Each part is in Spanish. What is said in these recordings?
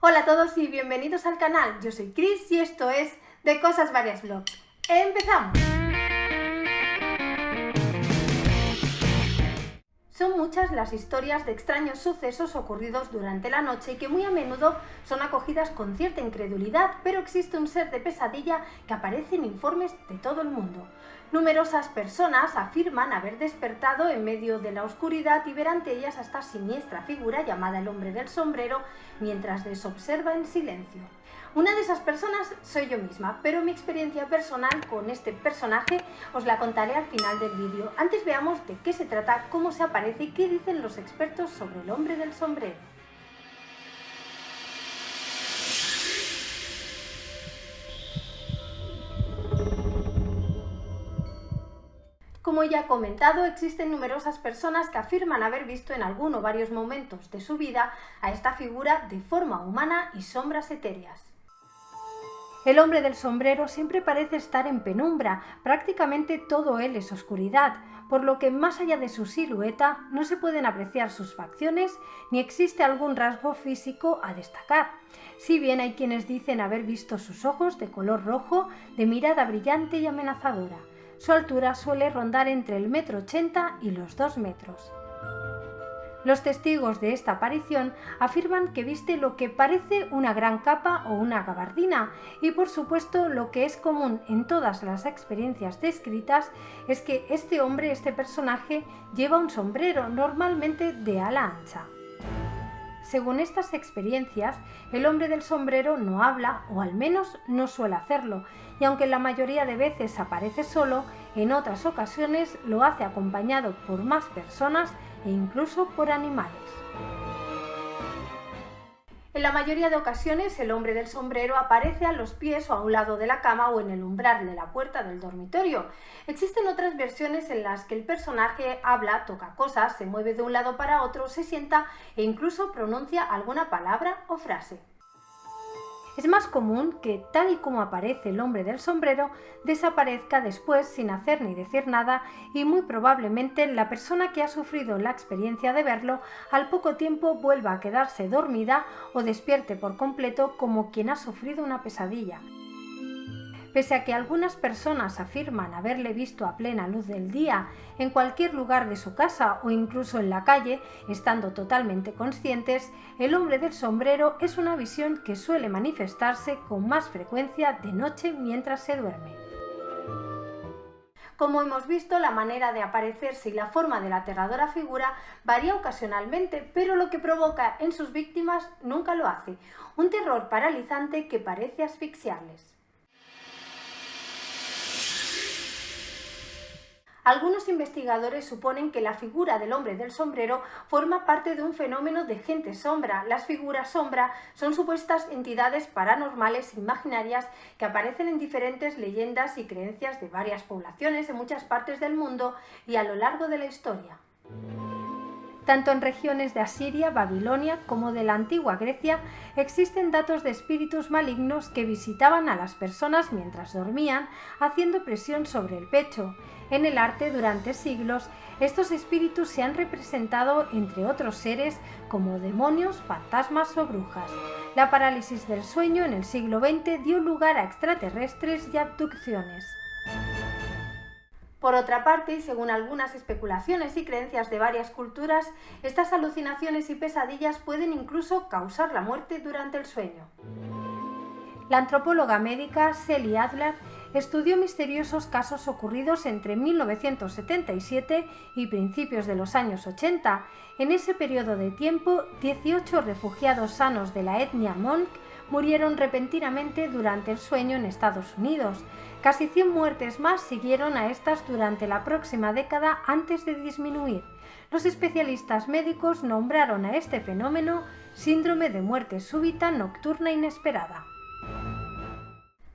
Hola a todos y bienvenidos al canal. Yo soy Cris y esto es De Cosas Varias Vlogs. ¡Empezamos! Son muchas las historias de extraños sucesos ocurridos durante la noche y que muy a menudo son acogidas con cierta incredulidad, pero existe un ser de pesadilla que aparece en informes de todo el mundo. Numerosas personas afirman haber despertado en medio de la oscuridad y ver ante ellas a esta siniestra figura llamada el hombre del sombrero mientras les observa en silencio. Una de esas personas soy yo misma, pero mi experiencia personal con este personaje os la contaré al final del vídeo. Antes veamos de qué se trata, cómo se aparece y qué dicen los expertos sobre el hombre del sombrero. Como ya he comentado, existen numerosas personas que afirman haber visto en alguno o varios momentos de su vida a esta figura de forma humana y sombras etéreas. El hombre del sombrero siempre parece estar en penumbra, prácticamente todo él es oscuridad, por lo que más allá de su silueta no se pueden apreciar sus facciones ni existe algún rasgo físico a destacar. Si bien hay quienes dicen haber visto sus ojos de color rojo, de mirada brillante y amenazadora. Su altura suele rondar entre el 1,80 m y los 2 metros. Los testigos de esta aparición afirman que viste lo que parece una gran capa o una gabardina y por supuesto lo que es común en todas las experiencias descritas es que este personaje lleva un sombrero normalmente de ala ancha. Según estas experiencias, el hombre del sombrero no habla, o al menos no suele hacerlo, y aunque la mayoría de veces aparece solo, en otras ocasiones lo hace acompañado por más personas e incluso por animales. En la mayoría de ocasiones el hombre del sombrero aparece a los pies o a un lado de la cama o en el umbral de la puerta del dormitorio. Existen otras versiones en las que el personaje habla, toca cosas, se mueve de un lado para otro, se sienta e incluso pronuncia alguna palabra o frase. Es más común que, tal y como aparece el hombre del sombrero, desaparezca después sin hacer ni decir nada y muy probablemente la persona que ha sufrido la experiencia de verlo al poco tiempo vuelva a quedarse dormida o despierte por completo como quien ha sufrido una pesadilla. Pese a que algunas personas afirman haberle visto a plena luz del día, en cualquier lugar de su casa o incluso en la calle, estando totalmente conscientes, el hombre del sombrero es una visión que suele manifestarse con más frecuencia de noche mientras se duerme. Como hemos visto, la manera de aparecerse y la forma de la aterradora figura varía ocasionalmente, pero lo que provoca en sus víctimas nunca lo hace, un terror paralizante que parece asfixiarles. Algunos investigadores suponen que la figura del hombre del sombrero forma parte de un fenómeno de gente sombra. Las figuras sombra son supuestas entidades paranormales imaginarias que aparecen en diferentes leyendas y creencias de varias poblaciones en muchas partes del mundo y a lo largo de la historia. Tanto en regiones de Asiria, Babilonia como de la antigua Grecia existen datos de espíritus malignos que visitaban a las personas mientras dormían, haciendo presión sobre el pecho. En el arte, durante siglos, estos espíritus se han representado entre otros seres como demonios, fantasmas o brujas. La parálisis del sueño en el siglo XX dio lugar a extraterrestres y abducciones. Por otra parte, y según algunas especulaciones y creencias de varias culturas, estas alucinaciones y pesadillas pueden incluso causar la muerte durante el sueño. La antropóloga médica Sally Adler estudió misteriosos casos ocurridos entre 1977 y principios de los años 80. En ese periodo de tiempo, 18 refugiados sanos de la etnia Hmong murieron repentinamente durante el sueño en Estados Unidos. Casi 100 muertes más siguieron a estas durante la próxima década antes de disminuir. Los especialistas médicos nombraron a este fenómeno síndrome de muerte súbita nocturna inesperada.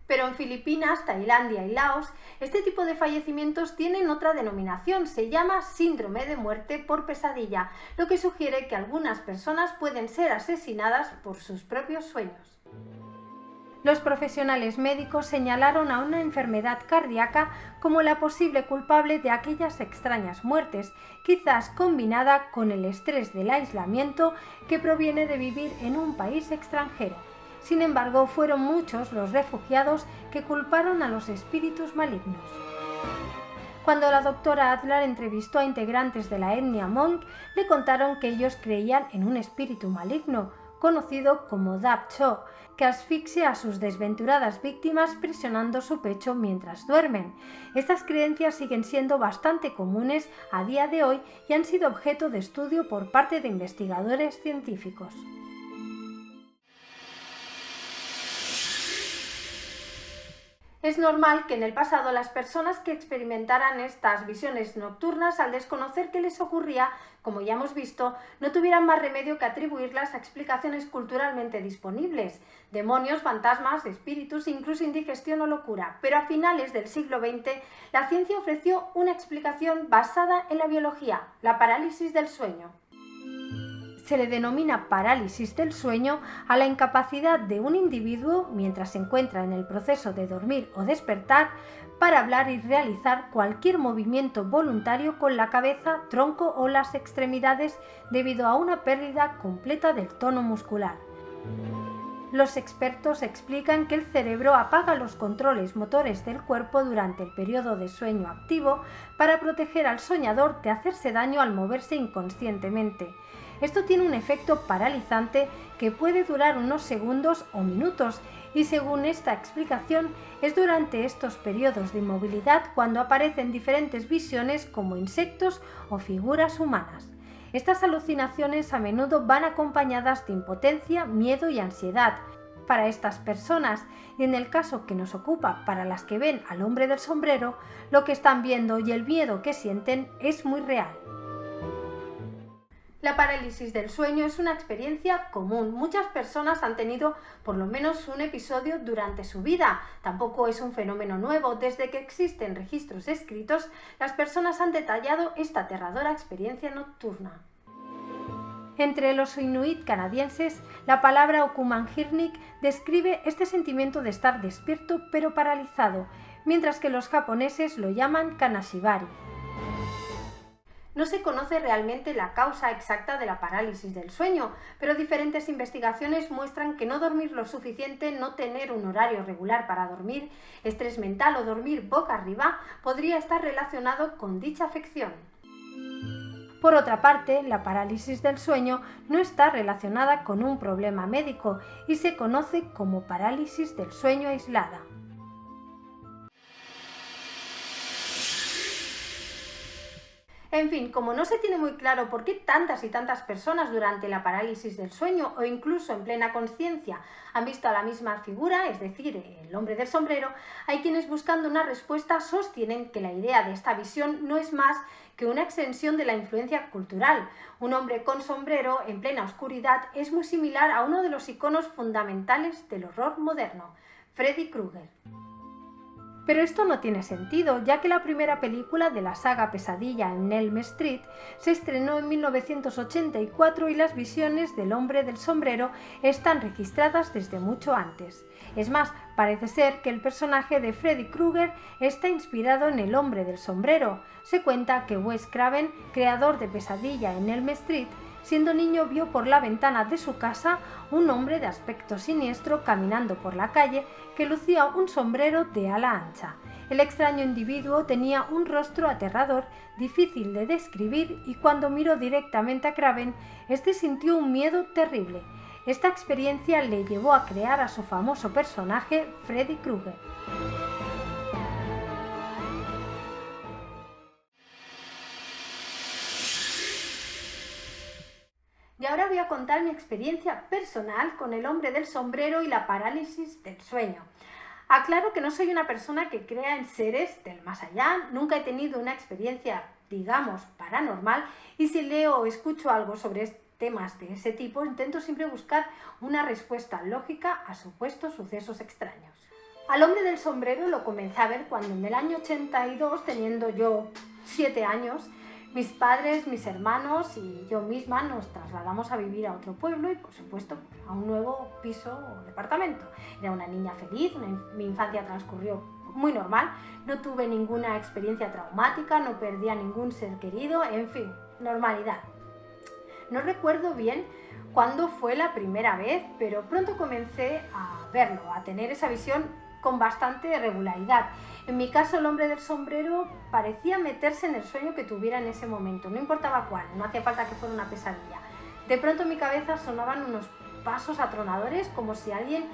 Pero en Filipinas, Tailandia y Laos, este tipo de fallecimientos tienen otra denominación, se llama síndrome de muerte por pesadilla, lo que sugiere que algunas personas pueden ser asesinadas por sus propios sueños. Los profesionales médicos señalaron a una enfermedad cardíaca como la posible culpable de aquellas extrañas muertes, quizás combinada con el estrés del aislamiento que proviene de vivir en un país extranjero. Sin embargo, fueron muchos los refugiados que culparon a los espíritus malignos. Cuando la doctora Adler entrevistó a integrantes de la etnia Hmong, le contaron que ellos creían en un espíritu maligno, conocido como Dap Cho, que asfixia a sus desventuradas víctimas presionando su pecho mientras duermen. Estas creencias siguen siendo bastante comunes a día de hoy y han sido objeto de estudio por parte de investigadores científicos. Es normal que en el pasado las personas que experimentaran estas visiones nocturnas, al desconocer qué les ocurría, como ya hemos visto, no tuvieran más remedio que atribuirlas a explicaciones culturalmente disponibles: demonios, fantasmas, espíritus, incluso indigestión o locura. Pero a finales del siglo XX, la ciencia ofreció una explicación basada en la biología: la parálisis del sueño. Se le denomina parálisis del sueño a la incapacidad de un individuo, mientras se encuentra en el proceso de dormir o despertar, para hablar y realizar cualquier movimiento voluntario con la cabeza, tronco o las extremidades debido a una pérdida completa del tono muscular. Los expertos explican que el cerebro apaga los controles motores del cuerpo durante el periodo de sueño activo para proteger al soñador de hacerse daño al moverse inconscientemente. Esto tiene un efecto paralizante que puede durar unos segundos o minutos y, según esta explicación, es durante estos periodos de inmovilidad cuando aparecen diferentes visiones como insectos o figuras humanas. Estas alucinaciones a menudo van acompañadas de impotencia, miedo y ansiedad para estas personas, y en el caso que nos ocupa, para las que ven al hombre del sombrero, lo que están viendo y el miedo que sienten es muy real. La parálisis del sueño es una experiencia común. Muchas personas han tenido por lo menos un episodio durante su vida. Tampoco es un fenómeno nuevo. Desde que existen registros escritos, las personas han detallado esta aterradora experiencia nocturna. Entre los inuit canadienses, la palabra okumanhirnik describe este sentimiento de estar despierto pero paralizado, mientras que los japoneses lo llaman kanashibari. No se conoce realmente la causa exacta de la parálisis del sueño, pero diferentes investigaciones muestran que no dormir lo suficiente, no tener un horario regular para dormir, estrés mental o dormir boca arriba podría estar relacionado con dicha afección. Por otra parte, la parálisis del sueño no está relacionada con un problema médico y se conoce como parálisis del sueño aislada. En fin, como no se tiene muy claro por qué tantas y tantas personas durante la parálisis del sueño o incluso en plena consciencia han visto a la misma figura, es decir, el hombre del sombrero, hay quienes, buscando una respuesta, sostienen que la idea de esta visión no es más que una extensión de la influencia cultural. Un hombre con sombrero en plena oscuridad es muy similar a uno de los iconos fundamentales del horror moderno, Freddy Krueger. Pero esto no tiene sentido, ya que la primera película de la saga Pesadilla en Elm Street se estrenó en 1984 y las visiones del hombre del sombrero están registradas desde mucho antes. Es más, parece ser que el personaje de Freddy Krueger está inspirado en el hombre del sombrero. Se cuenta que Wes Craven, creador de Pesadilla en Elm Street, siendo niño vio por la ventana de su casa un hombre de aspecto siniestro caminando por la calle que lucía un sombrero de ala ancha. El extraño individuo tenía un rostro aterrador, difícil de describir, y cuando miró directamente a Craven, este sintió un miedo terrible. Esta experiencia le llevó a crear a su famoso personaje Freddy Krueger. Y ahora voy a contar mi experiencia personal con el hombre del sombrero y la parálisis del sueño. Aclaro que no soy una persona que crea en seres del más allá, nunca he tenido una experiencia, digamos, paranormal, y si leo o escucho algo sobre temas de ese tipo, intento siempre buscar una respuesta lógica a supuestos sucesos extraños. Al hombre del sombrero lo comencé a ver cuando en el año 82, teniendo yo 7 años, Mis padres, mis hermanos y yo misma nos trasladamos a vivir a otro pueblo y, por supuesto, a un nuevo piso o departamento. Era una niña feliz, mi infancia transcurrió muy normal, no tuve ninguna experiencia traumática, no perdí a ningún ser querido, en fin, normalidad. No recuerdo bien cuándo fue la primera vez, pero pronto comencé a verlo, a tener esa visión con bastante regularidad. En mi caso, el hombre del sombrero parecía meterse en el sueño que tuviera en ese momento, no importaba cuál, no hacía falta que fuera una pesadilla. De pronto en mi cabeza sonaban unos pasos atronadores como si alguien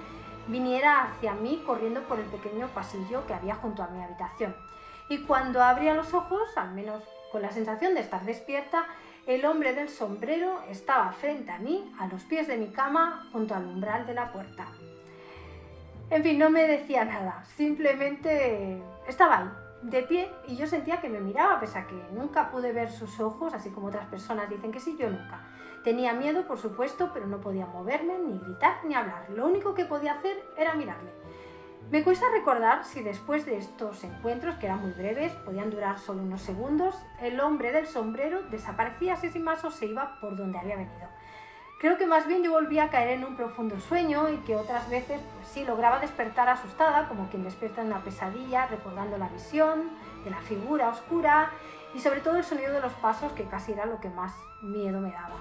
viniera hacia mí corriendo por el pequeño pasillo que había junto a mi habitación. Y cuando abría los ojos, al menos con la sensación de estar despierta, el hombre del sombrero estaba frente a mí, a los pies de mi cama, junto al umbral de la puerta. En fin, no me decía nada, simplemente estaba ahí, de pie, y yo sentía que me miraba, pese a que nunca pude ver sus ojos, así como otras personas dicen que sí, yo nunca. Tenía miedo, por supuesto, pero no podía moverme, ni gritar, ni hablar. Lo único que podía hacer era mirarle. Me cuesta recordar si después de estos encuentros, que eran muy breves, podían durar solo unos segundos, el hombre del sombrero desaparecía así sin más o se iba por donde había venido. Creo que más bien yo volvía a caer en un profundo sueño y que otras veces, pues sí, lograba despertar asustada, como quien despierta en una pesadilla, recordando la visión de la figura oscura y sobre todo el sonido de los pasos, que casi era lo que más miedo me daba.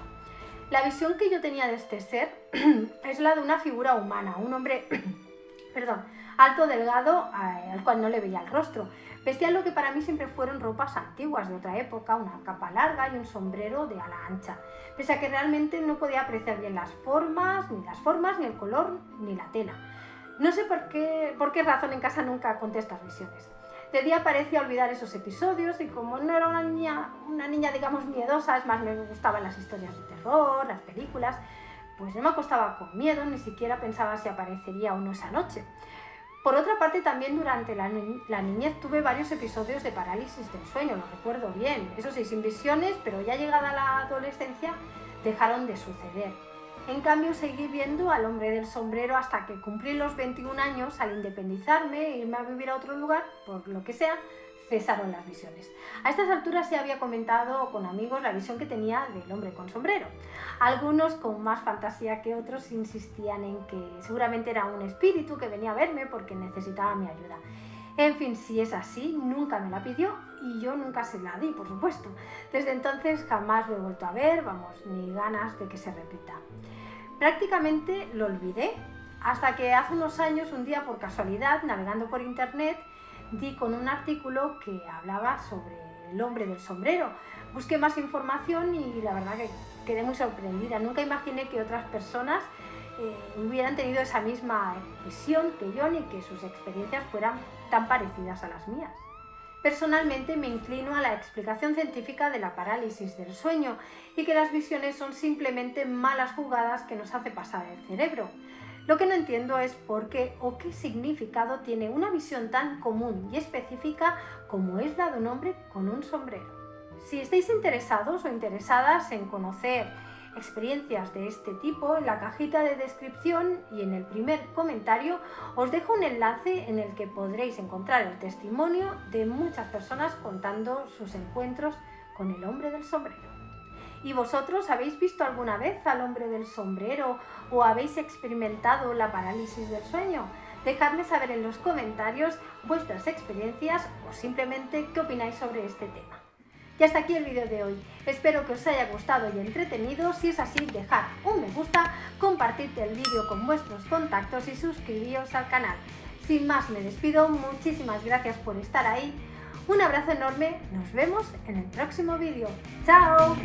La visión que yo tenía de este ser es la de una figura humana, un hombre alto, delgado, al cual no le veía el rostro. Vestía lo que para mí siempre fueron ropas antiguas de otra época, una capa larga y un sombrero de ala ancha, pese a que realmente no podía apreciar bien las formas, ni el color, ni la tela. No sé por qué razón en casa nunca conté estas visiones. De día parecía olvidar esos episodios y como no era una niña digamos miedosa, es más, me gustaban las historias de terror, las películas, pues no me acostaba con miedo, ni siquiera pensaba si aparecería o no esa noche. Por otra parte, también durante la niñez tuve varios episodios de parálisis del sueño, lo recuerdo bien. Eso sí, sin visiones, pero ya llegada la adolescencia dejaron de suceder. En cambio, seguí viendo al hombre del sombrero hasta que cumplí los 21 años. Al independizarme e irme a vivir a otro lugar, por lo que sea, cesaron las visiones. A estas alturas se había comentado con amigos la visión que tenía del hombre con sombrero. Algunos, con más fantasía que otros, insistían en que seguramente era un espíritu que venía a verme porque necesitaba mi ayuda. En fin, si es así, nunca me la pidió y yo nunca se la di, por supuesto. Desde entonces jamás lo he vuelto a ver, ni ganas de que se repita. Prácticamente lo olvidé, hasta que hace unos años, un día por casualidad, navegando por internet, di con un artículo que hablaba sobre el hombre del sombrero. Busqué más información y la verdad que quedé muy sorprendida. Nunca imaginé que otras personas hubieran tenido esa misma visión que yo, ni que sus experiencias fueran tan parecidas a las mías. Personalmente me inclino a la explicación científica de la parálisis del sueño y que las visiones son simplemente malas jugadas que nos hace pasar el cerebro. Lo que no entiendo es por qué o qué significado tiene una visión tan común y específica como es la de un hombre con un sombrero. Si estáis interesados o interesadas en conocer experiencias de este tipo, en la cajita de descripción y en el primer comentario os dejo un enlace en el que podréis encontrar el testimonio de muchas personas contando sus encuentros con el hombre del sombrero. ¿Y vosotros habéis visto alguna vez al hombre del sombrero o habéis experimentado la parálisis del sueño? Dejadme saber en los comentarios vuestras experiencias o simplemente qué opináis sobre este tema. Y hasta aquí el vídeo de hoy. Espero que os haya gustado y entretenido. Si es así, dejad un me gusta, compartid el vídeo con vuestros contactos y suscribíos al canal. Sin más me despido, muchísimas gracias por estar ahí. Un abrazo enorme, nos vemos en el próximo vídeo. ¡Chao!